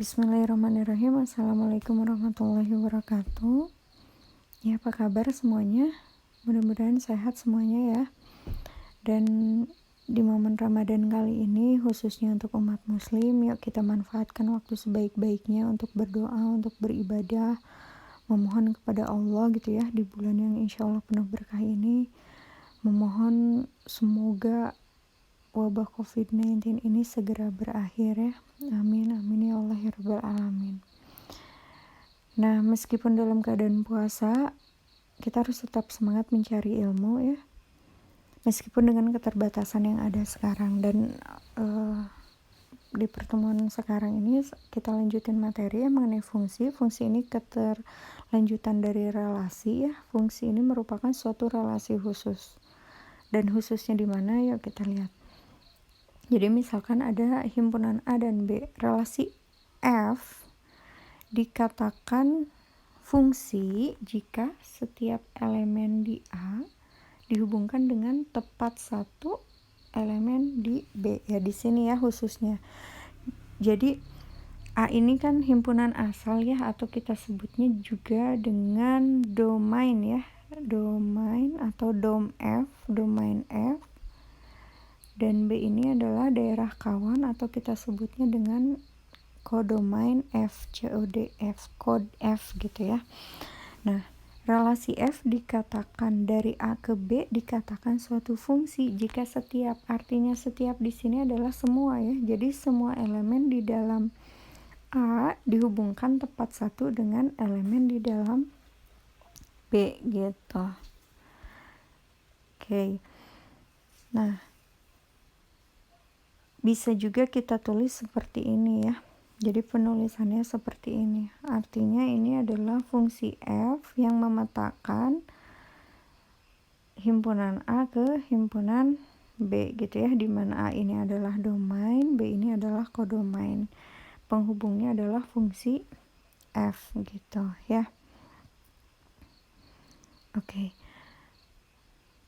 Bismillahirrahmanirrahim. Assalamualaikum warahmatullahi wabarakatuh. Ya, apa kabar semuanya? Mudah-mudahan sehat semuanya ya. Dan di momen Ramadan kali ini, khususnya untuk umat muslim, yuk kita manfaatkan waktu sebaik-baiknya untuk berdoa, untuk beribadah, memohon kepada Allah gitu ya, di bulan yang insya Allah penuh berkah ini. Memohon semoga wabah COVID-19 ini segera berakhir ya. Amin, amin ya Allah ya Rabbal Alamin. Nah, meskipun dalam keadaan puasa, kita harus tetap semangat mencari ilmu ya. Meskipun dengan keterbatasan yang ada sekarang. Dan di pertemuan sekarang ini kita lanjutin materi ya mengenai fungsi. Fungsi ini keterlanjutan dari relasi ya. Fungsi ini merupakan suatu relasi khusus. Dan khususnya di mana? Yuk kita lihat. Jadi misalkan ada himpunan A dan B, relasi F dikatakan fungsi jika setiap elemen di A dihubungkan dengan tepat satu elemen di B. Ya di sini ya khususnya. Jadi A ini kan himpunan asal ya, atau kita sebutnya juga dengan domain ya. Domain atau dom F, domain F. Dan B ini adalah daerah kawan atau kita sebutnya dengan kodomain F, COD F, kode F gitu ya. Nah, relasi F dikatakan dari A ke B dikatakan suatu fungsi jika setiap, artinya setiap di sini adalah semua ya. Jadi semua elemen di dalam A dihubungkan tepat satu dengan elemen di dalam B gitu. Oke. Nah, bisa juga kita tulis seperti ini ya. Jadi penulisannya seperti ini. Artinya ini adalah fungsi F yang memetakan himpunan A ke himpunan B gitu ya. Di mana A ini adalah domain, B ini adalah kodomain. Penghubungnya adalah fungsi F gitu ya. Oke.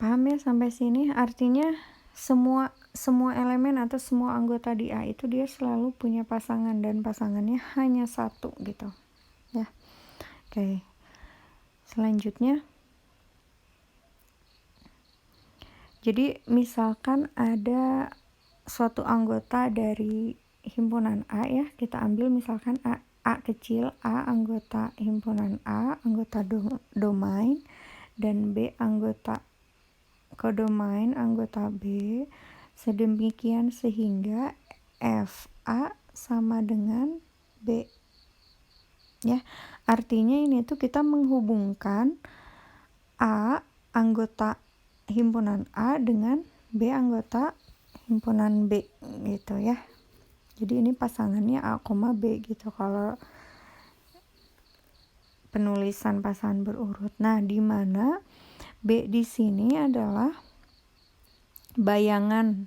Paham ya sampai sini? Artinya semua elemen atau semua anggota di A itu dia selalu punya pasangan dan pasangannya hanya satu gitu ya. Oke. Selanjutnya, jadi misalkan ada suatu anggota dari himpunan A ya, kita ambil misalkan A kecil, A anggota himpunan A, anggota domain, dan B anggota kodomain, anggota B, sedemikian sehingga FA sama dengan B ya. Artinya ini tuh kita menghubungkan A anggota himpunan A dengan B anggota himpunan B gitu ya. Jadi ini pasangannya A, B gitu kalau penulisan pasangan berurut. Nah, di mana B di sini adalah bayangan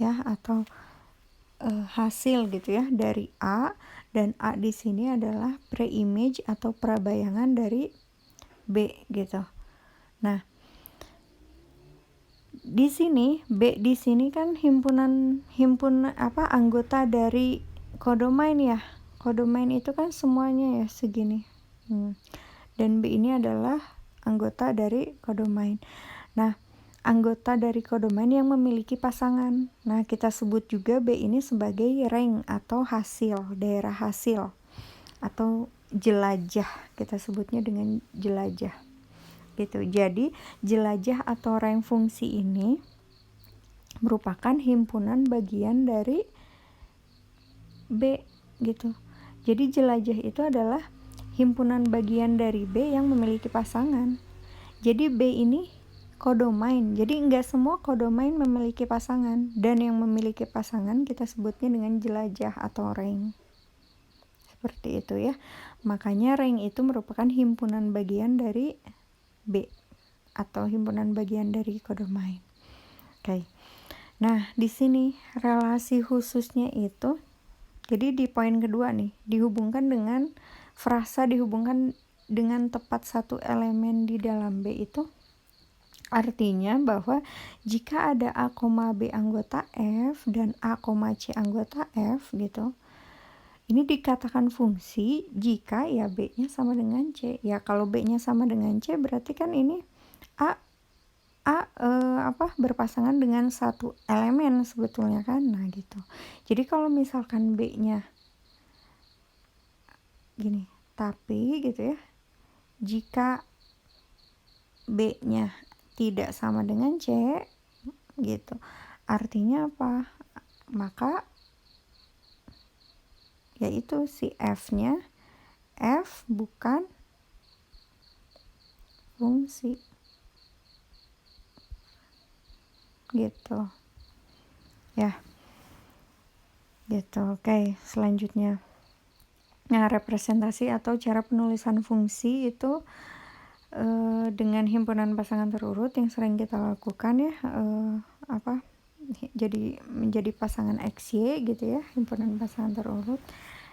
ya atau hasil gitu ya dari A, dan A di sini adalah pre-image atau prabayangan dari B gitu. Nah, di sini B di sini kan himpunan anggota dari kodomain ya. Kodomain itu kan semuanya ya segini. Dan B ini adalah anggota dari kodomain. Nah, anggota dari kodomain yang memiliki pasangan. Nah, kita sebut juga B ini sebagai rank atau hasil, daerah hasil atau jelajah. Kita sebutnya dengan jelajah. Gitu. Jadi, jelajah atau rank fungsi ini merupakan himpunan bagian dari B gitu. Jadi, jelajah itu adalah himpunan bagian dari B yang memiliki pasangan. Jadi B ini kodomain. Jadi enggak semua kodomain memiliki pasangan, dan yang memiliki pasangan kita sebutnya dengan jelajah atau rank. Seperti itu ya. Makanya rank itu merupakan himpunan bagian dari B atau himpunan bagian dari kodomain. Oke. Nah, di sini relasi khususnya itu, jadi di poin kedua nih, dihubungkan dengan frasa dihubungkan dengan tepat satu elemen di dalam B itu artinya bahwa jika ada A, B anggota F dan A, C anggota F gitu, Ini dikatakan fungsi jika ya B-nya sama dengan C. Ya kalau B-nya sama dengan C berarti kan ini A berpasangan dengan satu elemen sebetulnya kan. Nah gitu. Jadi kalau misalkan B-nya gini, tapi gitu ya, jika B-nya tidak sama dengan C gitu, artinya apa? Maka yaitu si F-nya F bukan fungsi gitu ya, gitu. Oke, selanjutnya, nah representasi atau cara penulisan fungsi itu dengan himpunan pasangan terurut yang sering kita lakukan ya, jadi menjadi pasangan XY gitu ya, himpunan pasangan terurut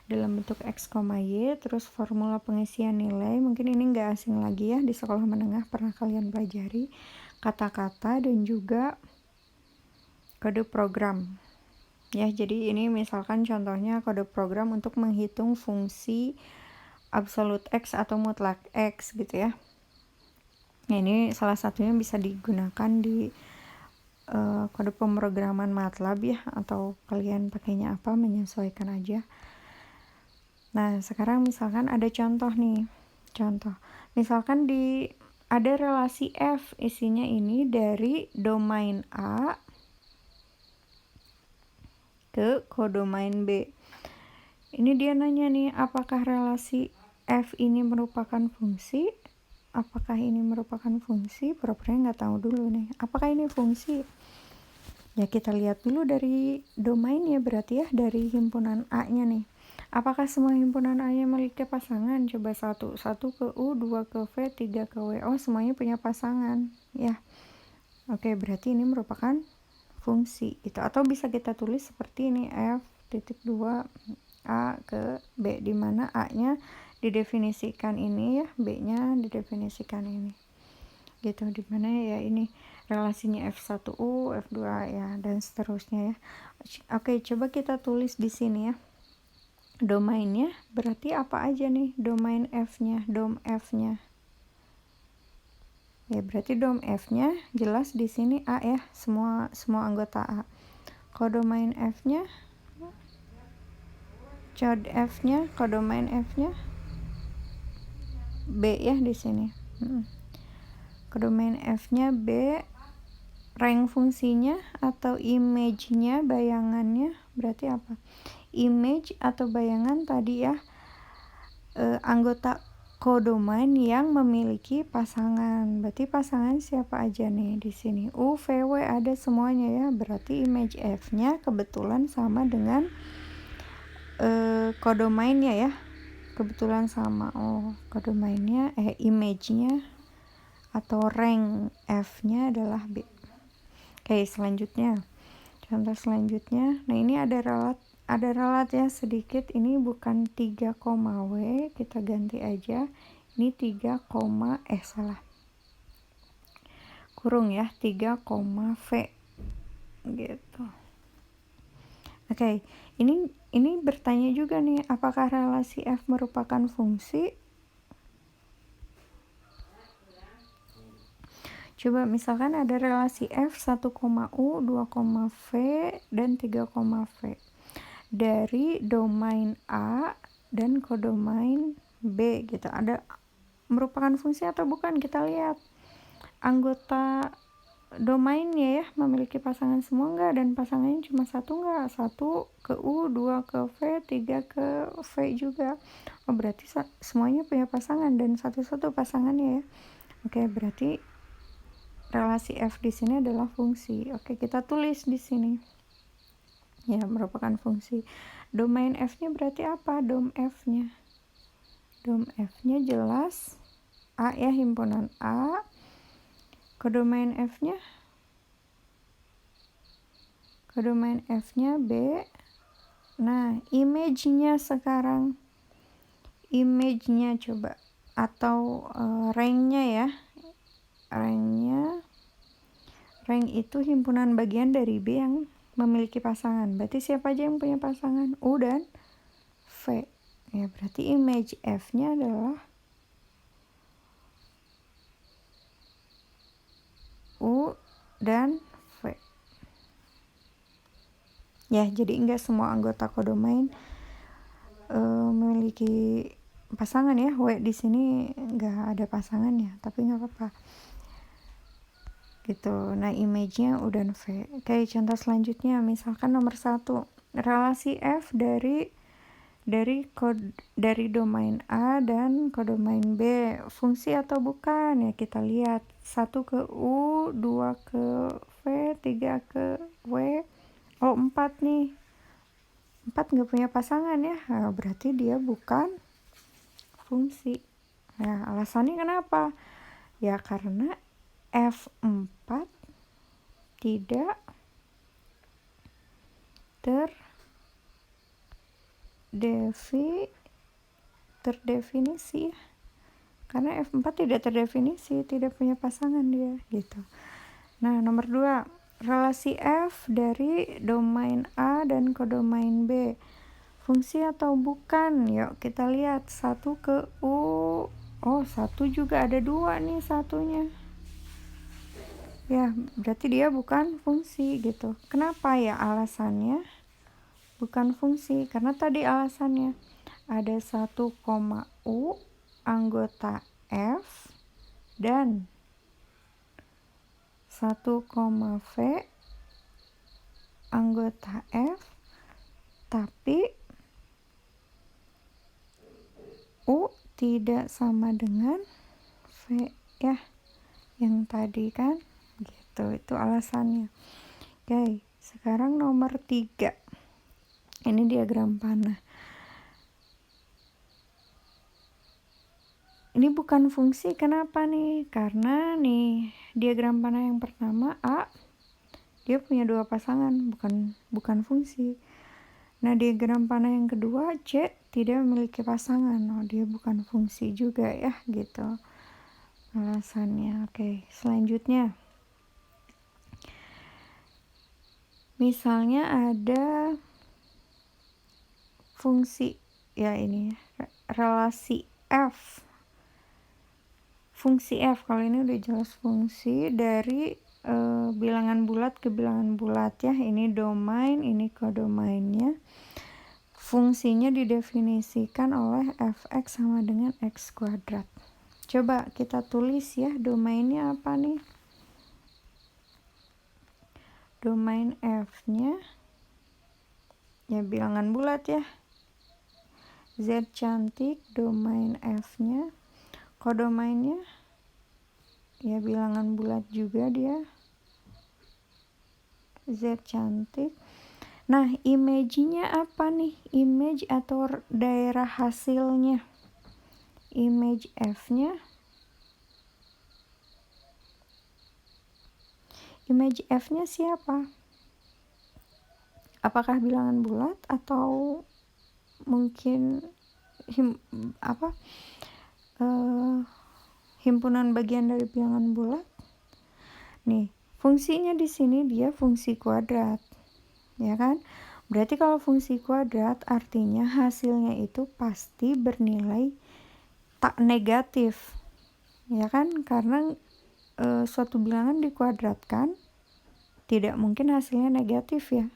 dalam bentuk X, Y. Terus formula pengisian nilai, mungkin ini nggak asing lagi ya, di sekolah menengah pernah kalian pelajari, kata-kata dan juga kode program ya. Jadi ini misalkan contohnya kode program untuk menghitung fungsi absolute X atau mutlak X gitu ya. Nah ini salah satunya bisa digunakan di kode pemrograman MATLAB ya, atau kalian pakainya apa menyesuaikan aja. Nah sekarang misalkan ada contoh nih, misalkan ada relasi F, isinya ini dari domain A ke kodomain B. Ini dia nanya nih, apakah relasi F ini merupakan fungsi? Apakah ini merupakan fungsi? Pura-pura nggak tahu dulu nih, apakah ini fungsi? Ya kita lihat dulu dari domainnya, berarti ya dari himpunan A-nya nih. Apakah semua himpunan A-nya memiliki pasangan? Coba 1 ke U, 2 ke V, 3 ke W. Oh, semuanya punya pasangan ya. Oke, berarti ini merupakan fungsi itu. Atau bisa kita tulis seperti ini, F.2 A ke B, di mana A-nya didefinisikan ini ya, B-nya didefinisikan ini. Gitu, di mana ya ini relasinya F1U, F2 ya, dan seterusnya ya. Oke, coba kita tulis di sini ya. Domainnya berarti apa aja nih domain F-nya, dom F-nya. Ya berarti dom F-nya jelas di sini A ya, semua anggota A. Kodomain F-nya, kodomain F-nya B ya di sini. Kodomain F-nya B, rank fungsinya atau image-nya, bayangannya berarti apa? Image atau bayangan tadi ya, anggota kodomain yang memiliki pasangan. Berarti pasangan siapa aja nih di sini? U, V, W ada semuanya ya. Berarti image F-nya kebetulan sama dengan kodomainnya ya. Kebetulan sama. Oh, kodomainnya image-nya atau rank F-nya adalah B. Oke, selanjutnya. Contoh selanjutnya. Nah, ini ada relat ya sedikit, ini bukan 3, W, kita ganti aja ini 3, kurung ya, 3, V gitu. Oke, ini bertanya juga nih, apakah relasi F merupakan fungsi? Coba misalkan ada relasi F 1, U, 2, V dan 3, V dari domain A dan kodomain B gitu. Ada merupakan fungsi atau bukan? Kita lihat anggota domainnya ya, memiliki pasangan semua enggak, dan pasangannya cuma satu enggak, 1 ke U, 2 ke V, 3 ke V juga. Oh berarti semuanya punya pasangan dan satu-satu pasangannya ya. Oke, berarti relasi F di sini adalah fungsi. Oke, kita tulis di sini ya, merupakan fungsi. Domain F-nya berarti apa? Dom F-nya jelas A ya, himpunan A. Kodomain F-nya B. Nah, image-nya sekarang, image-nya coba, atau rank-nya ya, rank itu himpunan bagian dari B yang memiliki pasangan. Berarti siapa aja yang punya pasangan? U dan V. Ya, berarti image F-nya adalah U dan V. Ya, jadi enggak semua anggota kodomain memiliki pasangan ya. W di sini enggak ada pasangannya, tapi enggak apa-apa. Gitu. Nah, image-nya U dan V. Oke, contoh selanjutnya misalkan nomor 1, relasi F dari domain A dan kodomain B, fungsi atau bukan? Ya, kita lihat 1 ke U, 2 ke V, 3 ke W. Oh, 4 nih. 4 nggak punya pasangan ya. Nah, berarti dia bukan fungsi. Nah, alasannya kenapa? Ya, karena F4 tidak terdefinisi ya. Karena F4 tidak terdefinisi, tidak punya pasangan dia gitu. Nah, nomor 2, relasi F dari domain A dan kodomain B, fungsi atau bukan? Yuk kita lihat 1 ke U. Oh, 1 juga ada 2 nih satunya. Ya, berarti dia bukan fungsi gitu. Kenapa ya alasannya? Bukan fungsi, karena tadi alasannya ada 1, U anggota F dan 1, V anggota F, tapi U tidak sama dengan V ya, yang tadi kan gitu. Itu alasannya. Oke, sekarang nomor 3, ini diagram panah. Ini bukan fungsi, kenapa nih? Karena nih diagram panah yang pertama A, dia punya 2 pasangan, bukan fungsi. Nah, diagram panah yang kedua C tidak memiliki pasangan. Oh, dia bukan fungsi juga ya gitu alasannya. Oke, selanjutnya misalnya ada fungsi ya, ini relasi F. Fungsi F, kalau ini udah jelas fungsi dari bilangan bulat ke bilangan bulat ya. Ini domain, ini kodomainnya. Fungsinya didefinisikan oleh fx sama dengan x kuadrat. Coba kita tulis ya, domainnya apa nih? Domain F-nya ya bilangan bulat ya. Z cantik, domain F-nya. Kodomainnya ya bilangan bulat juga dia. Z cantik. Nah, image-nya apa nih? Image atau daerah hasilnya. Image F-nya. Image F-nya siapa? Apakah bilangan bulat atau mungkin himpunan bagian dari bilangan bulat? Nih, fungsinya di sini dia fungsi kuadrat. Ya kan? Berarti kalau fungsi kuadrat artinya hasilnya itu pasti bernilai tak negatif. Ya kan? Karena suatu bilangan dikuadratkan tidak mungkin hasilnya negatif ya.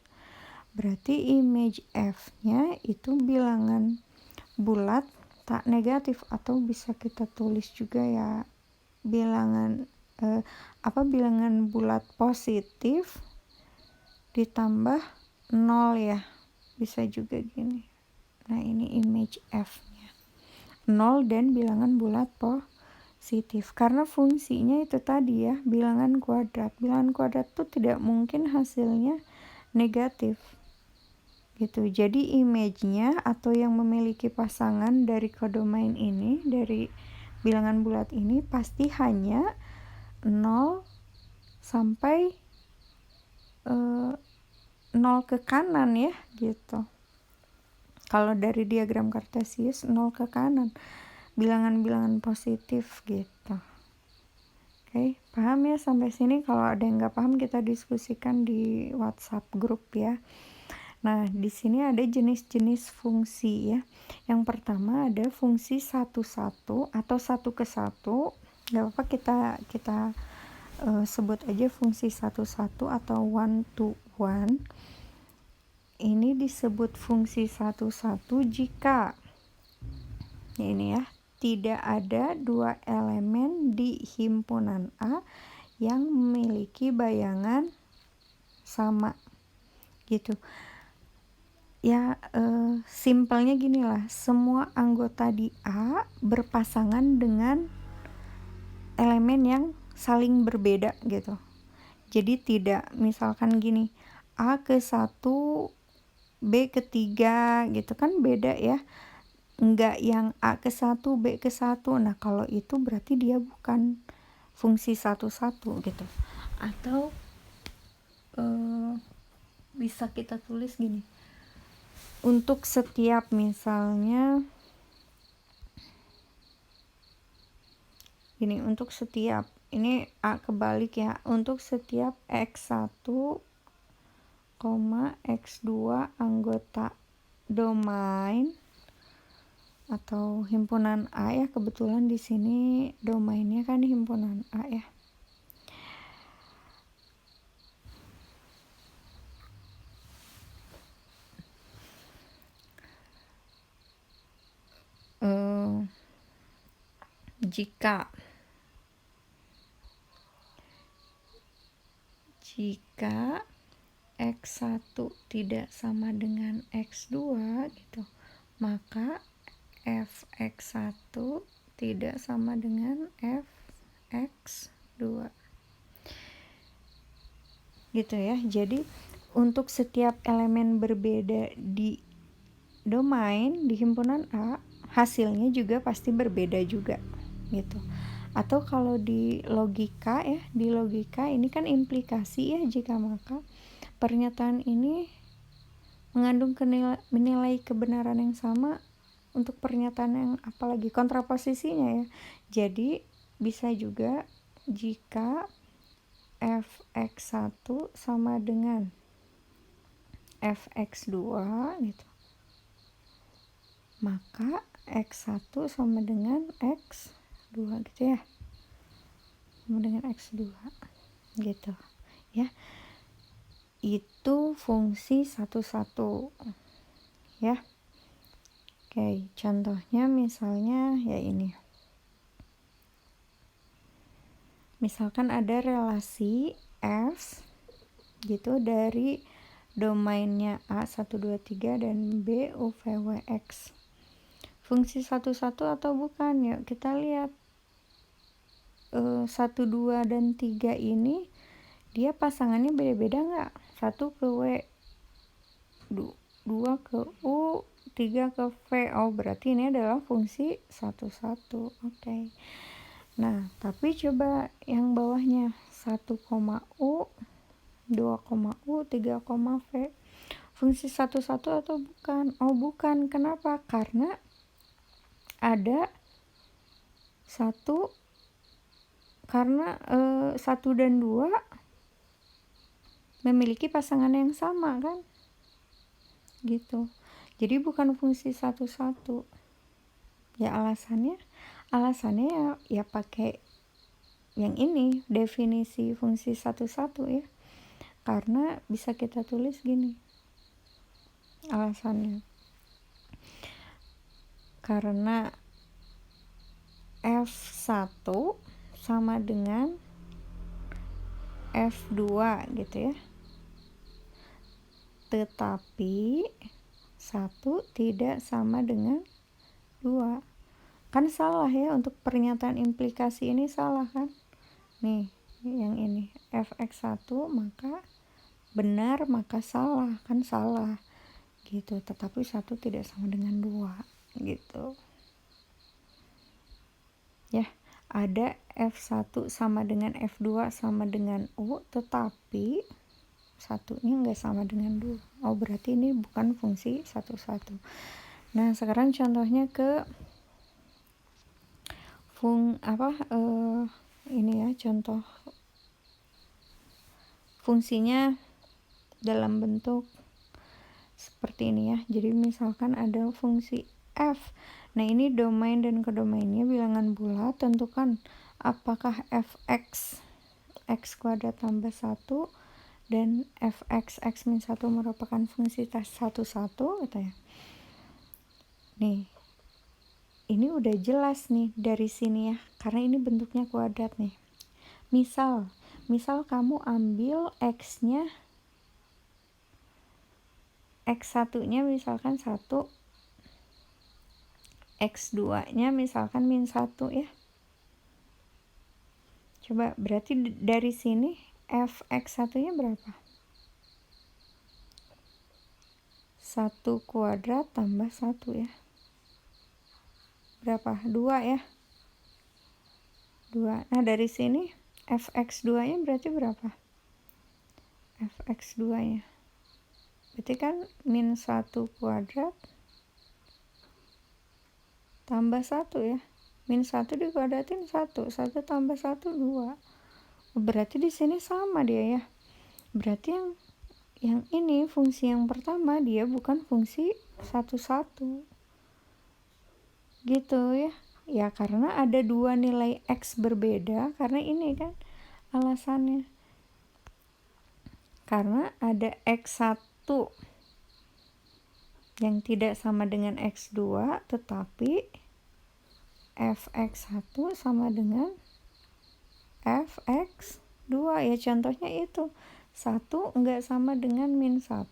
Berarti image F-nya itu bilangan bulat tak negatif, atau bisa kita tulis juga ya bilangan bilangan bulat positif ditambah 0 ya, bisa juga gini. Nah, ini image F-nya 0 dan bilangan bulat positif, karena fungsinya itu tadi ya bilangan kuadrat tuh tidak mungkin hasilnya negatif gitu. Jadi image-nya atau yang memiliki pasangan dari kodomain ini, dari bilangan bulat ini pasti hanya 0 sampai 0 ke kanan ya gitu. Kalau dari diagram kartesius 0 ke kanan, bilangan-bilangan positif gitu. Oke, paham ya sampai sini? Kalau ada yang nggak paham kita diskusikan di WhatsApp grup ya. Nah, di sini ada jenis-jenis fungsi ya. Yang pertama ada fungsi satu-satu atau satu ke satu. Gak apa-apa kita sebut aja fungsi satu-satu atau one to one. Ini disebut fungsi satu-satu jika ini ya, tidak ada dua elemen di himpunan A yang memiliki bayangan sama gitu. Ya, simpelnya gini lah, semua anggota di A berpasangan dengan elemen yang saling berbeda gitu. Jadi tidak misalkan gini, A ke 1, B ke 3 gitu kan beda ya. Enggak yang A ke 1, B ke 1. Nah, kalau itu berarti dia bukan fungsi satu-satu gitu. Atau bisa kita tulis gini. Untuk setiap misalnya gini, untuk setiap ini A kebalik ya, untuk setiap X1, X2 anggota domain atau himpunan A ya, kebetulan di sini domainnya kan himpunan A ya. Jika X1 tidak sama dengan X2 gitu, maka Fx1 tidak sama dengan Fx2 gitu ya. Jadi untuk setiap elemen berbeda di domain di himpunan A, hasilnya juga pasti berbeda juga gitu. Atau kalau di logika ya, di logika ini kan implikasi ya, jika maka pernyataan ini mengandung menilai kebenaran yang sama untuk pernyataan yang apalagi kontraposisinya ya. Jadi bisa juga jika Fx1 sama dengan Fx2 gitu, maka X1 sama dengan X2 gitu ya, sama dengan X2 gitu ya. Itu fungsi satu-satu ya. Oke, contohnya misalnya ya ini. Misalkan ada relasi F gitu dari domainnya A 1, 2, 3 dan B U, V, W, X. Fungsi satu-satu atau bukan? Yuk kita lihat. 1, 2, dan 3 ini dia pasangannya beda-beda nggak? 1 ke W, 2 ke U, 3 ke V. Oh, berarti ini adalah fungsi satu-satu. Oke. Nah, tapi coba yang bawahnya 1, U, 2, U, 3, V. Fungsi satu-satu atau bukan? Oh, bukan. Kenapa? Karena ada 1 karena 1 dan 2 memiliki pasangan yang sama kan? Gitu. Jadi bukan fungsi satu-satu. Ya alasannya ya pakai yang ini, definisi fungsi satu-satu ya. Karena bisa kita tulis gini alasannya. Karena F1 sama dengan F2 gitu ya. Tetapi 1 tidak sama dengan 2. Kan salah ya, untuk pernyataan implikasi ini salah kan? Nih, yang ini Fx1 maka benar maka salah, kan salah gitu. Tetapi 1 tidak sama dengan 2 gitu ya. Ada F1 sama dengan F2 sama dengan U, tetapi satunya nggak sama dengan 2. Oh, berarti ini bukan fungsi satu-satu. Nah, sekarang contohnya ke ini ya, contoh fungsinya dalam bentuk seperti ini ya. Jadi misalkan ada fungsi f. Nah, ini domain dan kodomainnya bilangan bulat. Tentukan apakah fx x kuadrat tambah 1 dan fx x min 1 merupakan fungsi 1, gitu ya. Nih, ini udah jelas nih dari sini ya, karena ini bentuknya kuadrat nih. Misal kamu ambil x-nya, x1-nya misalkan 1, x2-nya misalkan min 1 ya. Coba, berarti dari sini fx1-nya berapa? 1 kuadrat tambah 1 ya. Berapa? 2 ya. 2. Nah, dari sini fx2-nya berarti berapa? fx2-nya. Berarti kan min 1 kuadrat tambah 1 ya. Min 1 dikuadratin 1. 1 tambah 1, 2. Berarti di sini sama dia ya. Berarti yang ini fungsi yang pertama dia bukan fungsi 1, 1. Gitu ya. Ya karena ada 2 nilai x berbeda, karena ini kan alasannya. Karena ada x1 yang tidak sama dengan x2, tetapi fx1 sama dengan fx2 ya. Contohnya itu 1 enggak sama dengan min 1,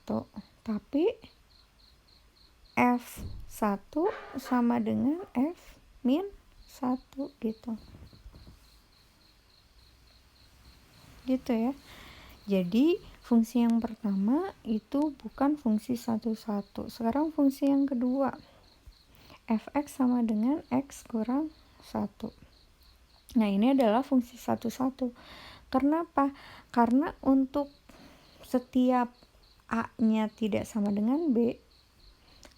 tapi f1 sama dengan f min 1 gitu ya. Jadi fungsi yang pertama itu bukan fungsi 1, 1. Sekarang fungsi yang kedua, fx sama dengan x kurang 1. Nah, ini adalah fungsi 1, 1. Kenapa? Karena untuk setiap a-nya tidak sama dengan b,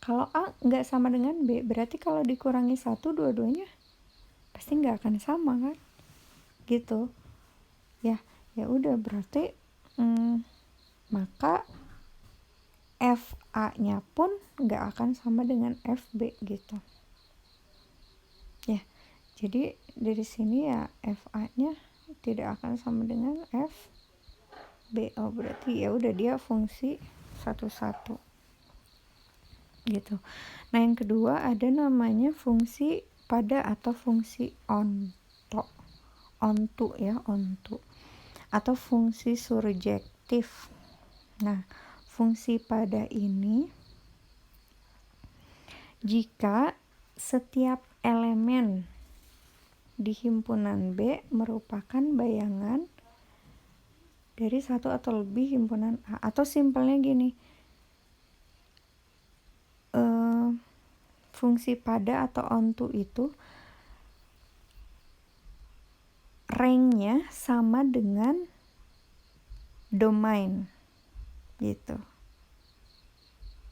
kalau a nggak sama dengan b, berarti kalau dikurangi 1, dua-duanya pasti nggak akan sama kan? Gitu. Ya udah, berarti maka fa-nya pun nggak akan sama dengan fb gitu. Ya, jadi dari sini ya fa-nya tidak akan sama dengan fb. Oh, berarti ya udah dia fungsi 1, 1. Gitu. Nah, yang kedua ada namanya fungsi pada atau fungsi onto ya, onto atau fungsi surjektif. Nah, fungsi pada ini jika setiap elemen di himpunan B merupakan bayangan dari satu atau lebih himpunan A, atau simpelnya gini, fungsi pada atau onto itu range-nya sama dengan domain gitu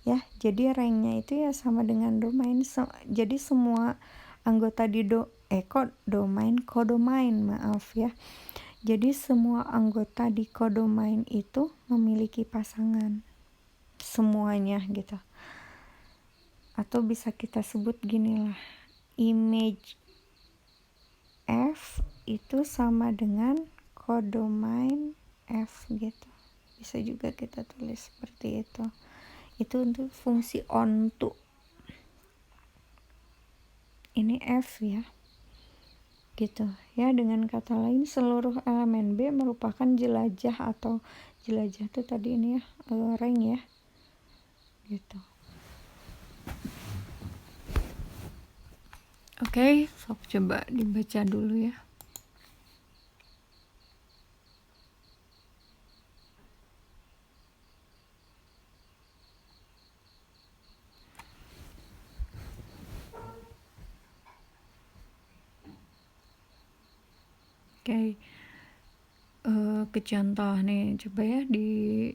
ya. Jadi range-nya itu ya sama dengan domain. Jadi semua anggota di kodomain maaf ya. Jadi semua anggota di kodomain itu memiliki pasangan semuanya gitu. Atau bisa kita sebut gini lah, image F itu sama dengan kodomain F gitu. Bisa juga kita tulis seperti itu. Itu untuk fungsi onto. Ini F ya. Gitu ya. Dengan kata lain, seluruh elemen B merupakan jelajah, atau jelajah itu tadi ini ya, range ya. Gitu. Oke, sok coba dibaca dulu ya. Oke, ke contoh nih, coba ya dibaca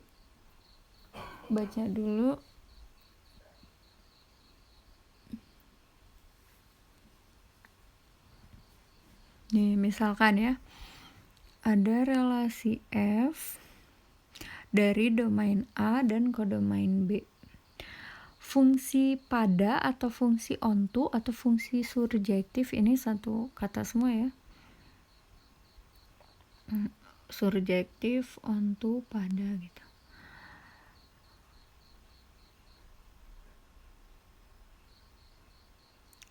dulu. Nih, misalkan ya, ada relasi F dari domain A dan kodomain B. fungsi pada atau fungsi onto atau fungsi surjektif ini satu kata semua ya. Surjektif, onto, pada gitu.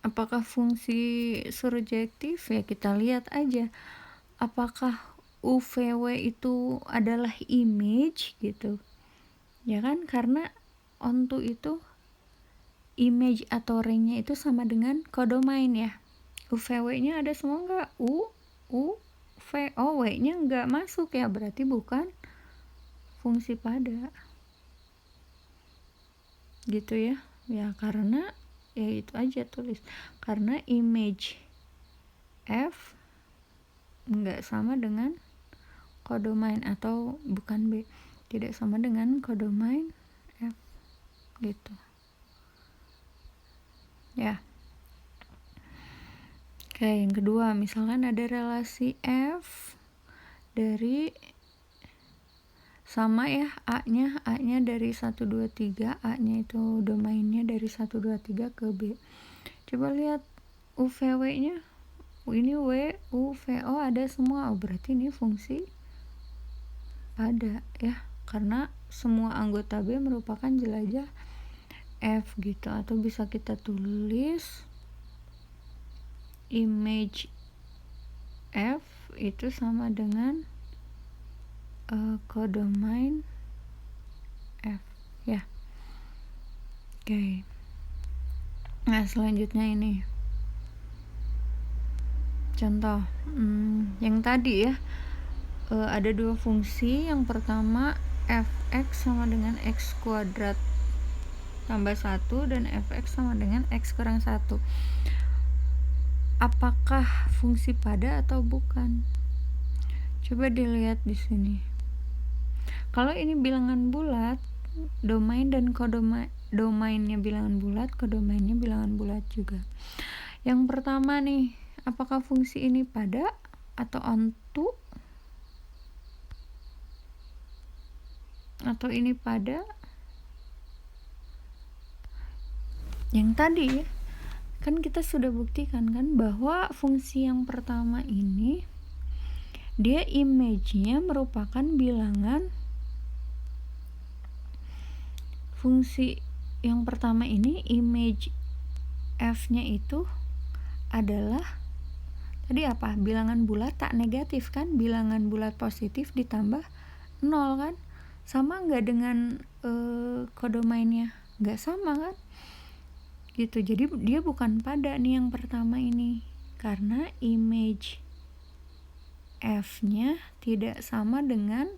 Apakah fungsi surjektif? Ya kita lihat aja. Apakah UVW itu adalah image gitu. Ya kan, karena onto itu image atau ringnya itu sama dengan kodomain ya. UVW-nya ada semua enggak? V-O-W-nya enggak masuk ya, berarti bukan fungsi pada. Gitu ya. Ya karena ya itu aja tulis. Karena image F enggak sama dengan kodomain atau bukan B. Tidak sama dengan kodomain F gitu. Ya. Oke, yang kedua, misalkan ada relasi F dari sama ya, A-nya dari 1, 2, 3, A-nya itu domainnya dari 1, 2, 3 ke B. Coba lihat UVW-nya, ini W, U, V, O ada semua, berarti ini fungsi pada ya, karena semua anggota B merupakan jelajah F gitu. Atau bisa kita tulis image F itu sama dengan kodomain F ya. Oke. Nah selanjutnya ini contoh yang tadi ya, ada dua fungsi. Yang pertama fx sama dengan x kuadrat tambah 1 dan fx sama dengan x kurang 1. Apakah fungsi pada atau bukan? Coba dilihat di sini. Kalau ini bilangan bulat, domain dan domainnya bilangan bulat, kodomainnya bilangan bulat juga. Yang pertama nih, apakah fungsi ini pada atau onto? Atau ini pada? Yang tadi ya, kan kita sudah buktikan kan bahwa fungsi yang pertama ini dia image-nya merupakan bilangan. Fungsi yang pertama ini image F-nya itu adalah tadi apa? Bilangan bulat tak negatif kan? Bilangan bulat positif ditambah 0 kan? Sama nggak dengan kodomainnya? Nggak sama kan? Gitu. Jadi dia bukan pada nih yang pertama ini, karena image F-nya tidak sama dengan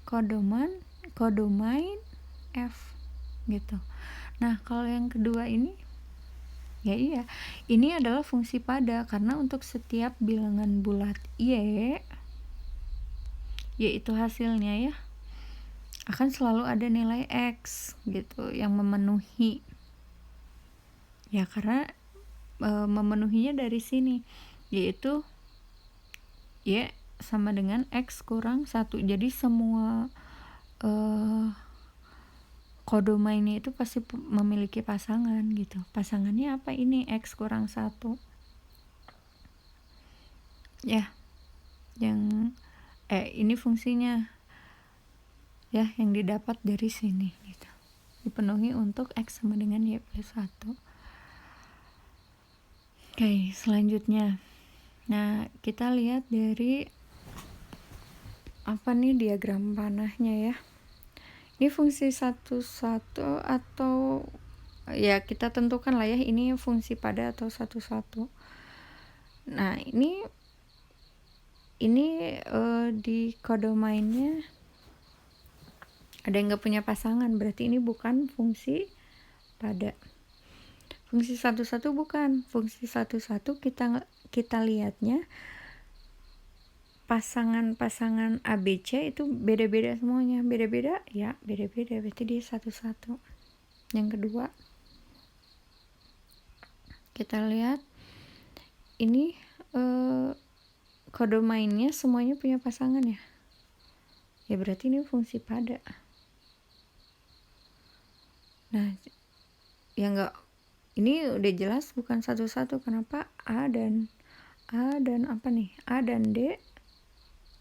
kodomain F gitu. Nah kalau yang kedua ini ya iya, ini adalah fungsi pada karena untuk setiap bilangan bulat Y yaitu hasilnya ya akan selalu ada nilai X gitu yang memenuhi ya, karena memenuhinya dari sini yaitu Y sama dengan X kurang 1. Jadi semua kodomainnya itu pasti memiliki pasangan gitu. Pasangannya apa? Ini X kurang 1 ya, yang ini fungsinya ya yang didapat dari sini gitu, dipenuhi untuk X sama dengan Y plus 1. Oke, selanjutnya nah kita lihat dari apa nih diagram panahnya ya. Ini fungsi 1, 1 atau ya kita tentukan lah ya ini fungsi pada atau 1, 1. Nah ini di kodomainnya ada yang nggak punya pasangan, berarti ini bukan fungsi pada. Fungsi 1, 1 bukan. Fungsi 1, 1 kita lihatnya pasangan-pasangan ABC itu beda-beda semuanya. Beda-beda ya, beda-beda, berarti dia 1, 1. Yang kedua kita lihat ini kodomainnya semuanya punya pasangan ya. Ya berarti ini fungsi pada. Nah, ya enggak, ini udah jelas bukan satu-satu. Kenapa? A dan apa nih? A dan D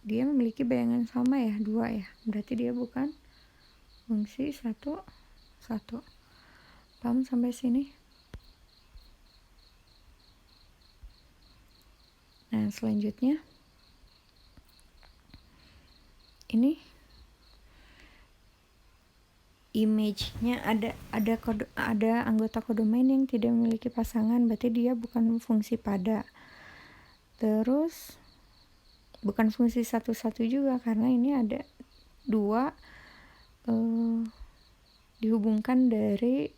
dia memiliki bayangan sama ya, 2 ya. Berarti dia bukan fungsi satu. Paham sampai sini? Nah, selanjutnya ini image-nya ada anggota kodomain yang tidak memiliki pasangan, berarti dia bukan fungsi pada. Terus bukan fungsi satu-satu juga karena ini ada 2 dihubungkan dari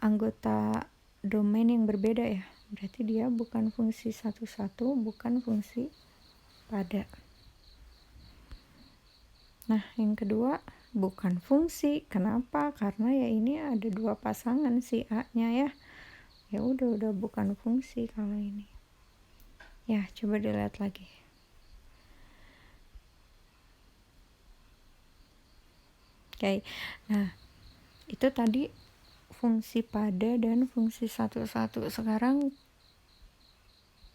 anggota domain yang berbeda ya. Berarti dia bukan fungsi satu-satu, bukan fungsi pada. Nah, yang kedua bukan fungsi. Kenapa? Karena ya ini ada 2 pasangan si A-nya ya. Ya udah bukan fungsi kalau ini. Ya, coba dilihat lagi. Oke. Nah, itu tadi fungsi pada dan fungsi satu-satu. Sekarang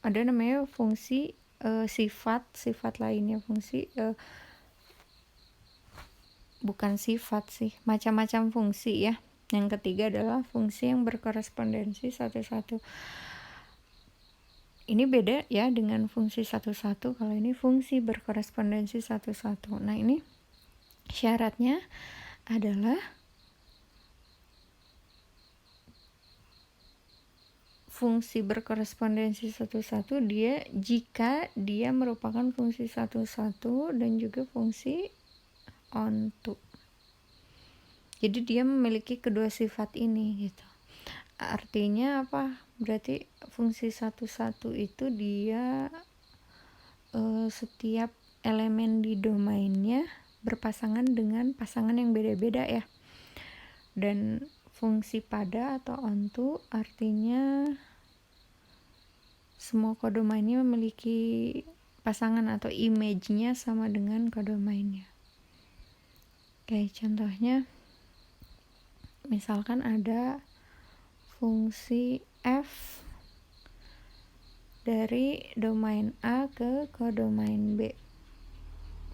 ada namanya fungsi sifat lainnya. Fungsi bukan sifat sih, macam-macam fungsi ya. Yang ketiga adalah fungsi yang berkorespondensi satu-satu. Ini beda ya dengan fungsi satu-satu. Kalau ini fungsi berkorespondensi satu-satu. Nah, ini syaratnya adalah fungsi berkorespondensi satu-satu jika dia merupakan fungsi satu-satu dan juga fungsi onto. Jadi dia memiliki kedua sifat ini gitu. Artinya apa? Berarti fungsi satu-satu itu dia setiap elemen di domainnya berpasangan dengan pasangan yang beda-beda ya. Dan fungsi pada atau onto artinya semua kodomainnya memiliki pasangan atau image-nya sama dengan kodomainnya. Oke, contohnya misalkan ada fungsi F dari domain A ke kodomain B.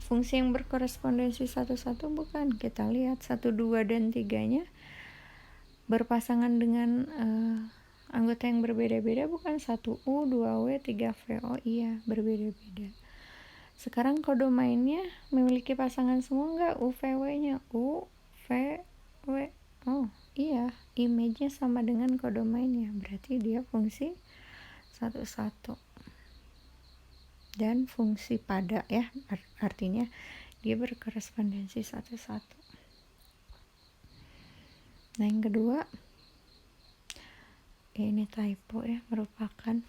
Fungsi yang berkorespondensi satu-satu bukan. Kita lihat 1, 2, dan 3-nya berpasangan dengan anggota yang berbeda-beda bukan. 1U, 2W, 3V. Oh iya, berbeda-beda. Sekarang kodomainnya memiliki pasangan semua enggak? U, V, W-nya. U, V, W. Oh iya, image-nya sama dengan kodomainnya. Berarti dia fungsi satu-satu. Dan fungsi pada ya, artinya dia berkorespondensi satu-satu. Nah, yang kedua ini typo ya, merupakan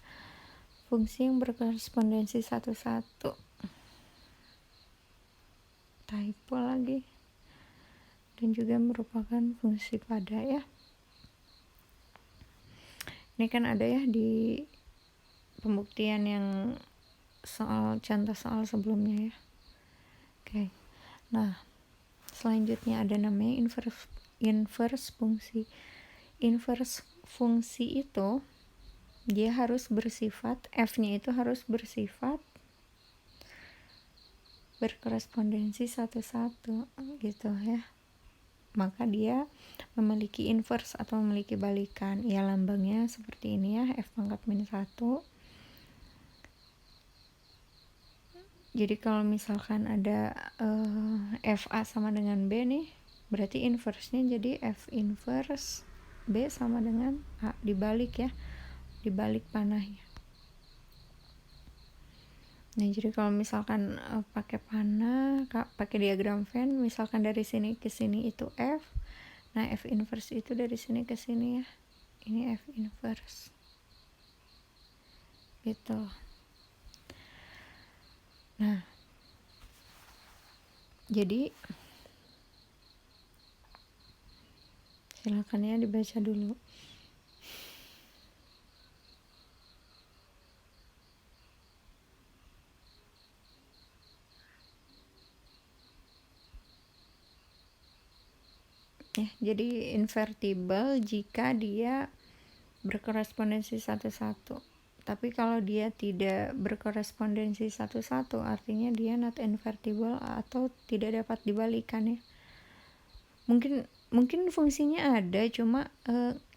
fungsi yang berkorespondensi satu-satu. Typo lagi. Dan juga merupakan fungsi pada ya. Ini kan ada ya di pembuktian yang contoh soal sebelumnya ya. Oke. Nah, selanjutnya ada namanya inverse fungsi. Inverse fungsi itu dia harus bersifat, F-nya itu harus bersifat berkorespondensi satu-satu gitu ya. Maka dia memiliki inverse atau memiliki balikan. Ya, lambangnya seperti ini ya, F pangkat min 1. Jadi kalau misalkan ada FA sama dengan B nih, berarti inverse-nya jadi F inverse B sama dengan A, dibalik ya, dibalik panahnya. Nah, jadi kalau misalkan pakai panah, pakai diagram Venn, misalkan dari sini ke sini itu F, nah F inverse itu dari sini ke sini ya, ini F inverse gitu. Nah, jadi silakan ya dibaca dulu. ya. Jadi invertible jika dia berkorespondensi satu-satu. Tapi kalau dia tidak berkorespondensi satu-satu, artinya dia not invertible atau tidak dapat dibalikan ya. Mungkin fungsinya ada, cuma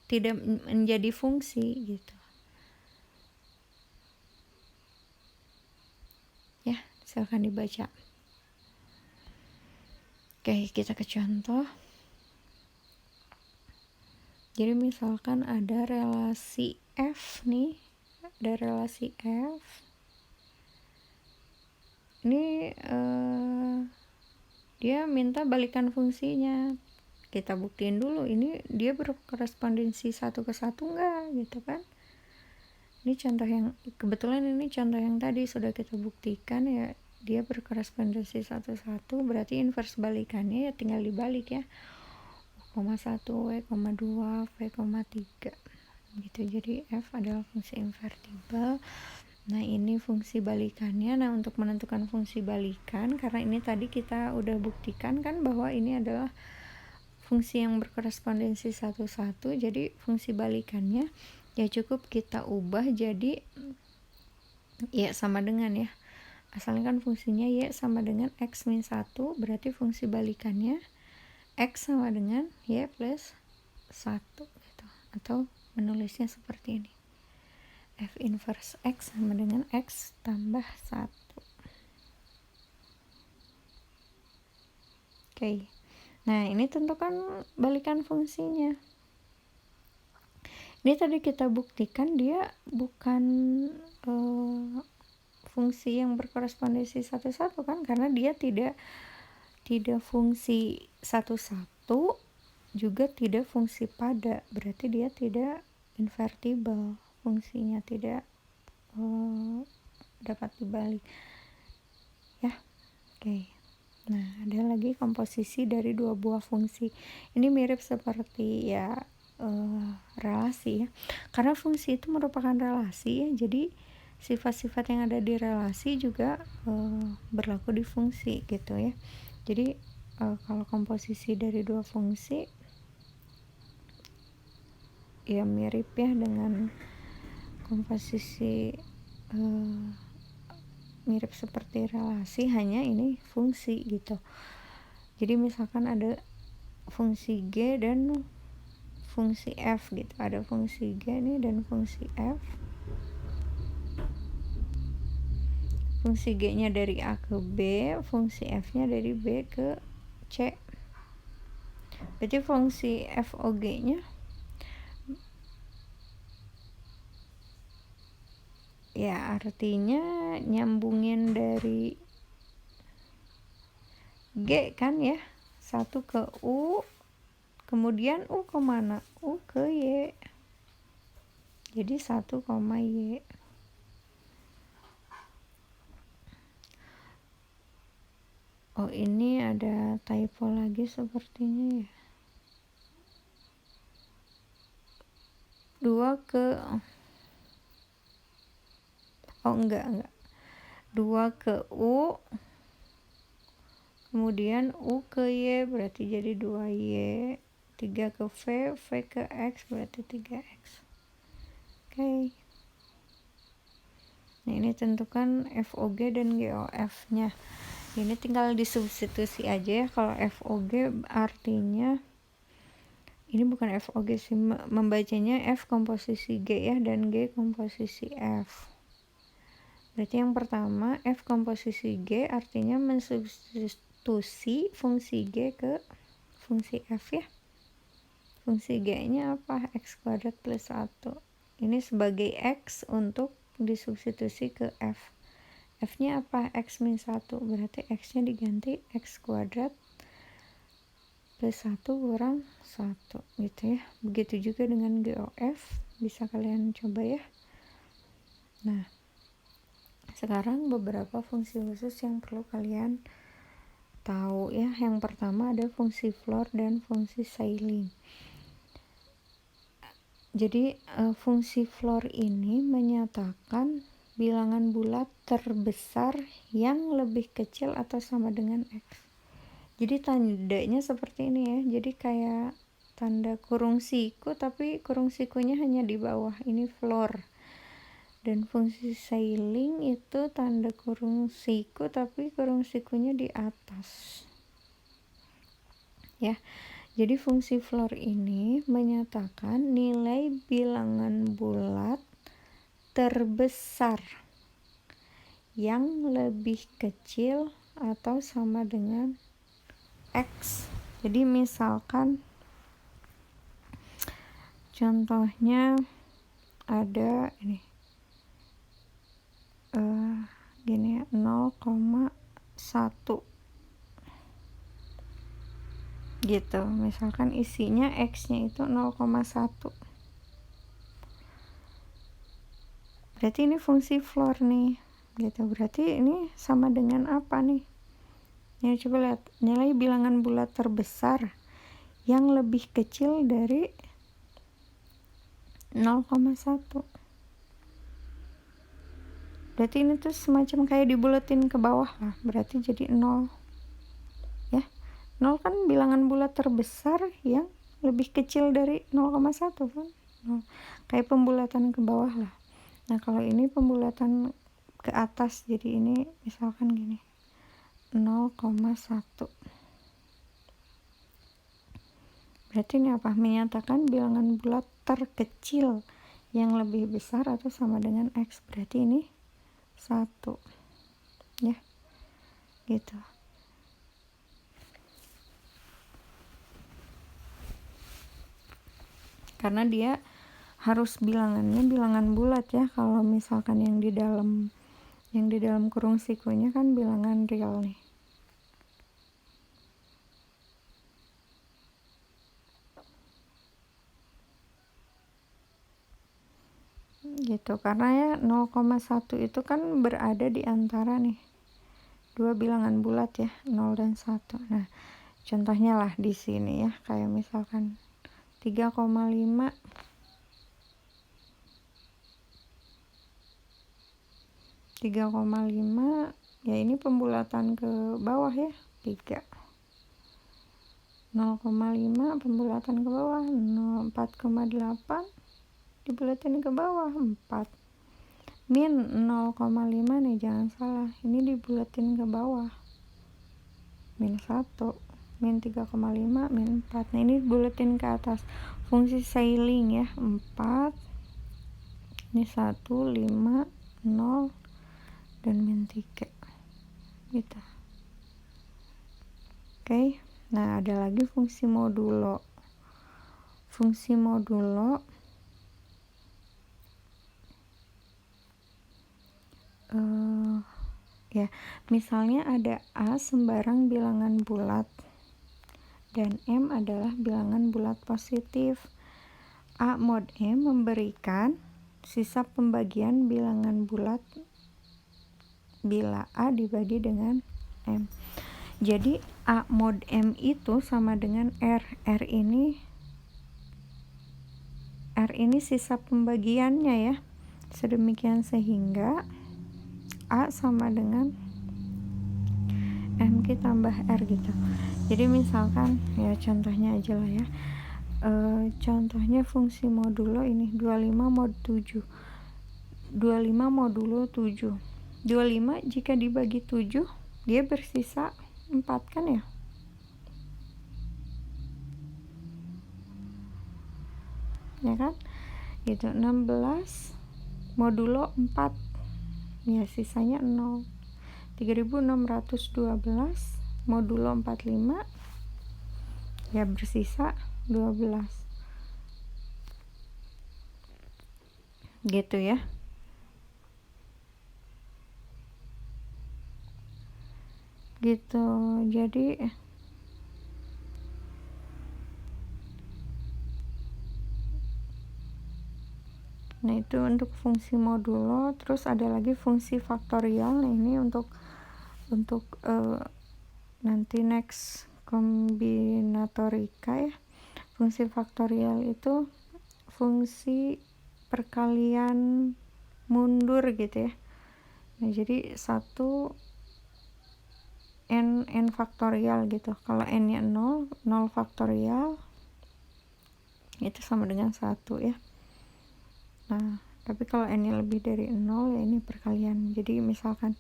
tidak menjadi fungsi gitu. Ya, silakan dibaca. Oke, kita ke contoh. Jadi misalkan ada relasi F nih, ada relasi F. Ini dia minta balikan fungsinya. Kita buktiin dulu ini dia berkorespondensi satu ke satu enggak gitu kan. Ini contoh yang kebetulan ini contoh yang tadi sudah kita buktikan ya, dia berkorespondensi satu-satu, berarti inverse balikannya ya tinggal dibalik ya. U,1, W,2, V,3 gitu. Jadi F adalah fungsi invertible. Nah ini fungsi balikannya. Nah untuk menentukan fungsi balikan, karena ini tadi kita udah buktikan kan bahwa ini adalah fungsi yang berkorespondensi satu-satu, jadi fungsi balikannya ya cukup kita ubah jadi y sama dengan ya, asalnya kan fungsinya y sama dengan x min 1, berarti fungsi balikannya x sama dengan y plus 1 gitu. Atau menulisnya seperti ini, f inverse x sama dengan x tambah 1. Oke. Nah ini tentukan balikan fungsinya. Ini tadi kita buktikan dia bukan fungsi yang berkorespondensi satu-satu kan, karena dia tidak fungsi satu-satu, juga tidak fungsi pada, berarti dia tidak invertible, fungsinya tidak dapat dibalik ya. Oke. Nah ada lagi komposisi dari dua buah fungsi. Ini mirip seperti ya relasi ya, karena fungsi itu merupakan relasi ya, jadi sifat-sifat yang ada di relasi juga berlaku di fungsi gitu ya. Jadi kalau komposisi dari dua fungsi ya mirip ya dengan komposisi mirip seperti relasi, hanya ini fungsi gitu. Jadi misalkan ada fungsi G dan fungsi F gitu, ada fungsi G nih dan fungsi F. Fungsi G nya dari A ke B, fungsi F nya dari B ke C. Berarti fungsi FOG nya ya artinya nyambungin dari G kan ya, 1 ke U, kemudian U kemana? U ke Y, jadi 1, Y. Oh ini ada typo lagi sepertinya ya, 2 ke enggak 2 ke U, kemudian U ke Y, berarti jadi 2Y, 3 ke V, V ke X, berarti 3X. Oke. Nah ini tentukan FOG dan GOF nya. Ini tinggal disubstitusi aja ya. Kalau FOG artinya, ini bukan FOG sih, membacanya F komposisi G ya, dan G komposisi F. Berarti yang pertama F komposisi G artinya mensubstitusi fungsi G ke fungsi F ya. Fungsi G nya apa? X kuadrat plus 1. Ini sebagai X untuk disubstitusi ke F. F nya apa? X min 1, berarti X nya diganti X kuadrat plus 1 kurang 1 gitu ya. Begitu juga dengan GOF, bisa kalian coba ya. Nah sekarang beberapa fungsi khusus yang perlu kalian tahu ya. Yang pertama ada fungsi floor dan fungsi ceiling. Jadi fungsi floor ini menyatakan bilangan bulat terbesar yang lebih kecil atau sama dengan X. Jadi tandanya seperti ini ya, jadi kayak tanda kurung siku tapi kurung sikunya hanya di bawah, ini floor. Dan fungsi sailing itu tanda kurung siku tapi kurung sikunya di atas ya. Jadi fungsi floor ini menyatakan nilai bilangan bulat terbesar yang lebih kecil atau sama dengan X. Jadi misalkan contohnya ada ini gini ya, 0,1 gitu. Misalkan isinya X-nya itu 0,1. Berarti ini fungsi floor nih. Gitu. Berarti ini sama dengan apa nih? Ya, coba lihat. Nilai bilangan bulat terbesar yang lebih kecil dari 0,1. Berarti ini tuh semacam kayak dibulatin ke bawah lah. Berarti jadi 0. Ya. 0 kan bilangan bulat terbesar yang lebih kecil dari 0,1 kan. 0. Kayak pembulatan ke bawah lah. Nah, kalau ini pembulatan ke atas, jadi ini misalkan gini. 0,1. Berarti ini apa? Menyatakan bilangan bulat terkecil yang lebih besar atau sama dengan X. Berarti ini 1. Ya. Gitu. Karena dia harus bilangannya bilangan bulat ya. Kalau misalkan yang di dalam kurung sikunya kan bilangan real nih. Gitu, karena ya 0,1 itu kan berada di antara nih dua bilangan bulat ya, 0 dan 1. Nah, contohnya lah di sini ya, kayak misalkan 3,5 ya, ini pembulatan ke bawah ya, 3. 0,5 pembulatan ke bawah, 4,8 dibulatin ke bawah, 4. Min 0,5 nih, jangan salah, ini dibulatin ke bawah, min 1, min 3,5, min 4. Nah, ini dibulatin ke atas. Fungsi sailing ya, 4, ini 1, 5, 0, dan min 3 gitu. Oke. Nah, ada lagi fungsi modulo. Fungsi modulo ya, misalnya ada A sembarang bilangan bulat dan M adalah bilangan bulat positif. A mod M memberikan sisa pembagian bilangan bulat bila A dibagi dengan M. Jadi A mod M itu sama dengan R. R ini sisa pembagiannya ya. Sedemikian sehingga A sama dengan MQ tambah R gitu. Jadi misalkan ya, contohnya aja lah ya. Contohnya fungsi modulo ini 25 mod 7. 25 modulo 7. 25 jika dibagi 7 dia bersisa 4 kan ya. Ya kan? Itu 16 modulo 4. Ya, sisanya 0. 3612 modulo 45 ya bersisa 12 gitu ya. Gitu. Jadi nah, itu untuk fungsi modulo. Terus ada lagi fungsi faktorial. Nah, ini untuk nanti next kombinatorika ya. Fungsi faktorial itu fungsi perkalian mundur gitu ya. Nah, jadi 1 n faktorial gitu. Kalau n-nya 0 faktorial itu sama dengan 1 ya. Nah, tapi kalau n-nya lebih dari 0 ya ini perkalian. Jadi misalkan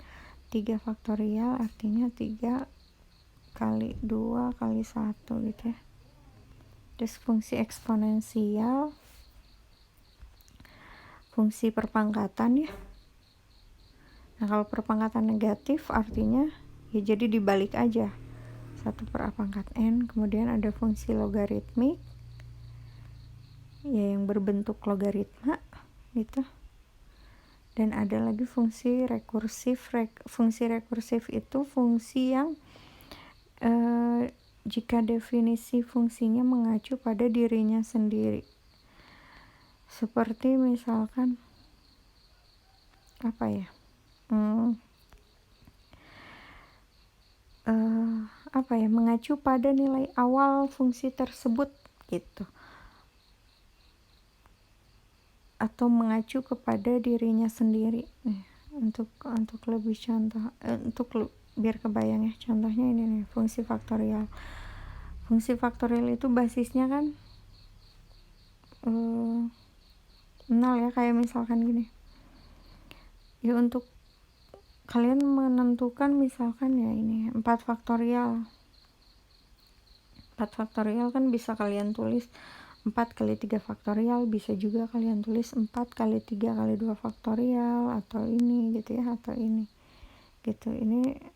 3 faktorial artinya 3 kali 2 kali 1 gitu ya. Terus fungsi eksponensial, fungsi perpangkatan ya. Nah, kalau perpangkatan negatif artinya ya jadi dibalik aja. 1/a pangkat n. Kemudian ada fungsi logaritmik ya yang berbentuk logaritma gitu. Dan ada lagi fungsi rekursif. Fungsi rekursif itu fungsi yang jika definisi fungsinya mengacu pada dirinya sendiri. Seperti misalkan apa ya? Mengacu pada nilai awal fungsi tersebut gitu. Atau mengacu kepada dirinya sendiri. Untuk lebih contoh, biar kebayang ya, contohnya ini nih, fungsi faktorial. Fungsi faktorial itu basisnya kan 0 ya, kayak misalkan gini. Ya untuk kalian menentukan misalkan ya ini 4 faktorial. 4 faktorial kan bisa kalian tulis 4 kali 3 faktorial, bisa juga kalian tulis 4 kali 3 kali 2 faktorial, atau ini gitu ya, atau ini gitu. Ini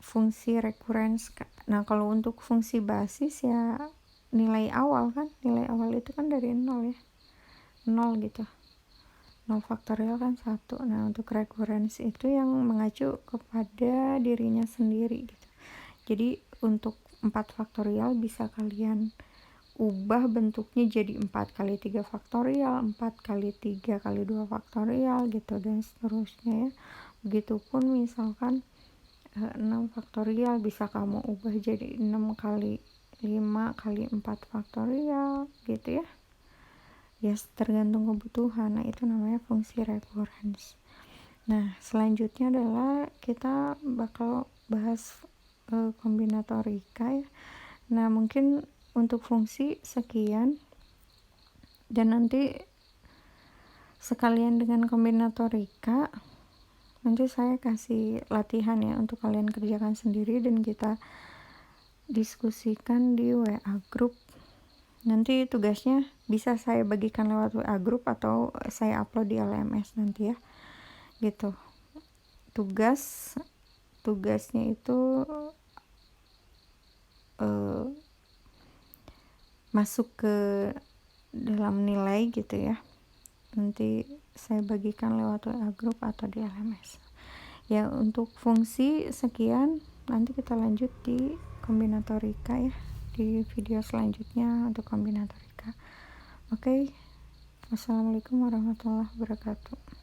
fungsi recurrence. Nah, kalau untuk fungsi basis ya nilai awal kan, nilai awal itu kan dari 0 ya, 0 gitu. 0 faktorial kan 1. Nah, untuk recurrence itu yang mengacu kepada dirinya sendiri gitu. Jadi untuk 4 faktorial bisa kalian ubah bentuknya jadi 4 kali 3 faktorial, 4 kali 3 kali 2 faktorial gitu, dan seterusnya ya. Begitupun misalkan 6 faktorial bisa kamu ubah jadi 6 kali 5 kali 4 faktorial gitu ya. Ya tergantung kebutuhan. Nah, itu namanya fungsi recurrence. Nah, selanjutnya adalah kita bakal bahas kombinatorika ya. Nah, mungkin untuk fungsi sekian, dan nanti sekalian dengan kombinatorika nanti saya kasih latihan ya untuk kalian kerjakan sendiri dan kita diskusikan di WA group. Nanti tugasnya bisa saya bagikan lewat WA group atau saya upload di LMS nanti ya gitu. Tugasnya itu masuk ke dalam nilai gitu ya. Nanti saya bagikan lewat WA group atau di LMS. Ya, untuk fungsi sekian, nanti kita lanjut di kombinatorika ya, di video selanjutnya untuk kombinatorika. Oke. Wassalamualaikum warahmatullahi wabarakatuh.